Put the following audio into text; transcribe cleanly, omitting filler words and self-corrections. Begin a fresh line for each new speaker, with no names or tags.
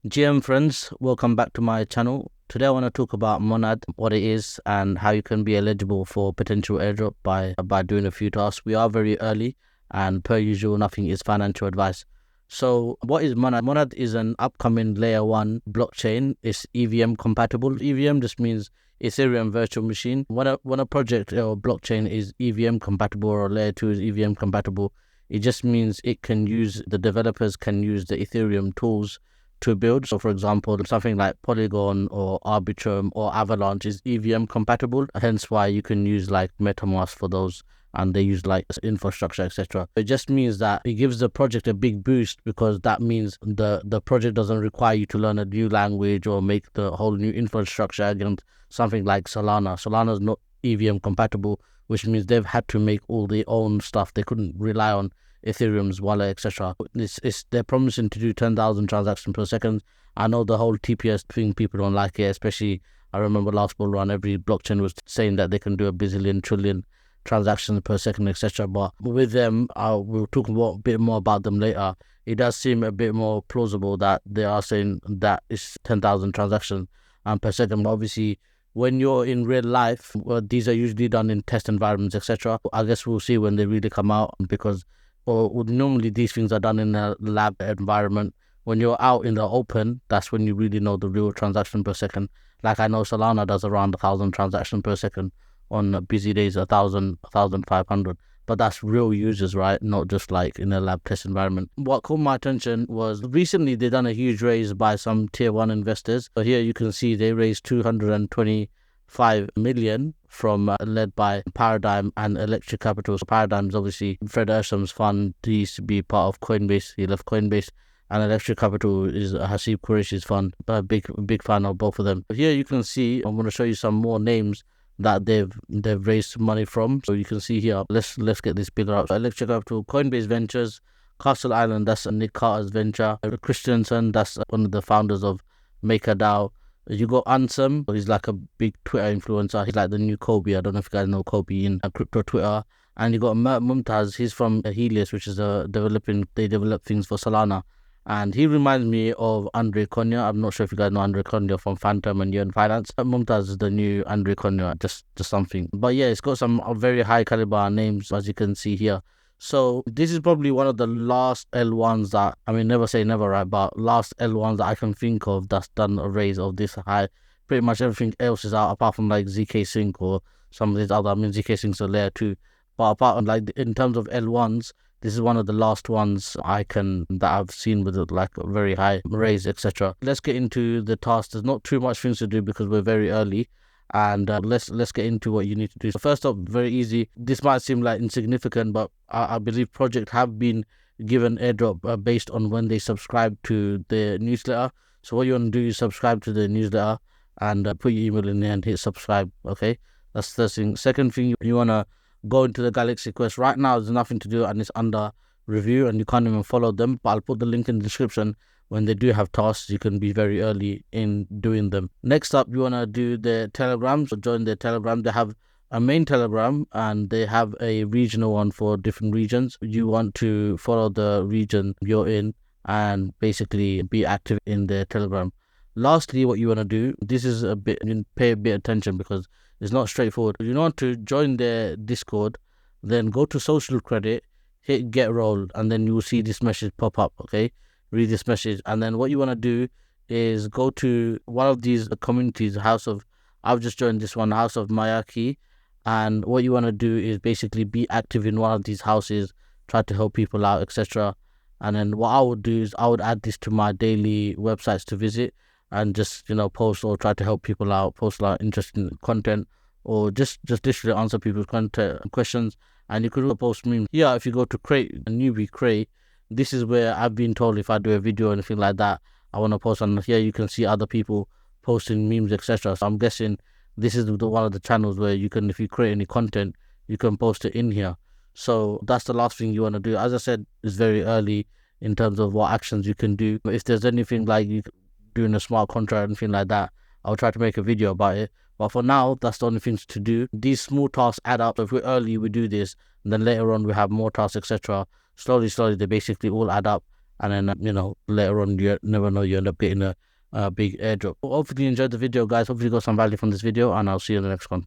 GM friends, welcome back to my channel. Today I want to talk about Monad, what it is, and how you can be eligible for potential airdrop by doing a few tasks. We are very early, and per usual, nothing is financial advice. So, what is Monad? Monad is an upcoming layer one blockchain. It's EVM compatible. EVM just means Ethereum virtual machine. When a project or blockchain is EVM compatible or layer two is EVM compatible, it just means the developers can use the Ethereum tools to build. So, for example, something like Polygon or Arbitrum or Avalanche is EVM compatible, hence why you can use like MetaMask for those, and they use like infrastructure, etc. It just means that it gives the project a big boost because that means the project doesn't require you to learn a new language or make the whole new infrastructure against something like Solana. Solana is not EVM compatible, which means they've had to make all their own stuff. They couldn't rely on Ethereum's wallet, etc. They're promising to do 10,000 transactions per second. I know the whole TPS thing, people don't like it, especially I remember last bull run, every blockchain was saying that they can do a bazillion, trillion transactions per second, etc. But with them, we'll talk a bit more about them later. It does seem a bit more plausible that they are saying that it's 10,000 transactions per second. But obviously, when you're in real life, well, these are usually done in test environments, etc. I guess we'll see when they really come out, because normally these things are done in a lab environment. When you're out in the open, that's when you really know the real transaction per second. Like I know Solana does around 1,000 transactions per second on busy days, 1,000, 1,500. But that's real users, right? Not just like in a lab test environment. What caught my attention was recently they done a huge raise by some tier one investors. So here you can see they raised 225 million from led by Paradigm and Electric Capital. So Paradigm is obviously Fred Ersham's fund. He used to be part of Coinbase. He left Coinbase. And Electric Capital is Hasib Qureshi's fund. A big fan of both of them. Here you can see, I'm going to show you some more names that they've raised money from. So you can see here, let's get this bigger up. So Electric Capital, Coinbase Ventures, Castle Island, that's Nick Carter's venture. Christensen, that's one of the founders of MakerDAO. You got Ansem, he's like a big Twitter influencer. He's like the new Kobe. I don't know if you guys know Kobe in crypto Twitter. And you got Mumtaz, he's from Helios, which is they develop things for Solana. And he reminds me of Andre Konya. I'm not sure if you guys know Andre Konya from Phantom and Yearn Finance. Mumtaz is the new Andre Konya, just something. But yeah, it's got some very high caliber names, as you can see here. So this is probably one of the last L1s that, I mean, never say never, right? But last L1s that I can think of that's done a raise of this high. Pretty much everything else is out apart from like ZK Sync or some of these other. I mean, ZK Sync's a layer 2. But apart from like in terms of L1s, this is one of the last ones that I've seen with like a very high raise, etc. Let's get into the task. There's not too much things to do because we're very early, and let's get into what you need to do. So first up, very easy. This might seem like insignificant, but I believe projects have been given airdrop based on when they subscribe to the newsletter. So what you want to do is subscribe to the newsletter and put your email in there and hit subscribe. Okay, that's the first thing. Second thing, you want to go into the Galaxy Quest. Right now there's nothing to do and it's under review and you can't even follow them, but I'll put the link in the description. When they do have tasks, you can be very early in doing them. Next up, you want to do the Telegram. So join the Telegram. They have a main Telegram and they have a regional one for different regions. You want to follow the region you're in and basically be active in the Telegram. Lastly, what you want to do, this is a bit, pay a bit attention because it's not straightforward. You want to join their Discord, then go to social credit, hit get role, and then you will see this message pop up. Okay, read this message, and then what you want to do is go to one of these communities. I've just joined this one, House of Mayaki, and what you want to do is basically be active in one of these houses, try to help people out, etc. And then what I would do is I would add this to my daily websites to visit and just post or try to help people out, post like interesting content, or just literally answer people's questions. And you could also post memes. Here, if you go to create a newbie create, this is where I've been told if I do a video or anything like that, I want to post. And here you can see other people posting memes, etc. So I'm guessing this is one of the channels where you can, if you create any content, you can post it in here. So that's the last thing you want to do. As I said, it's very early in terms of what actions you can do. If there's anything like you doing a smart contract or anything like that, I'll try to make a video about it. But for now, that's the only things to do. These small tasks add up. So if we're early, we do this, and then later on we have more tasks, etc. Slowly, they basically all add up, and then later on you never know, you end up getting a big airdrop. Hopefully you enjoyed the video, guys. Hopefully you got some value from this video, and I'll see you in the next one.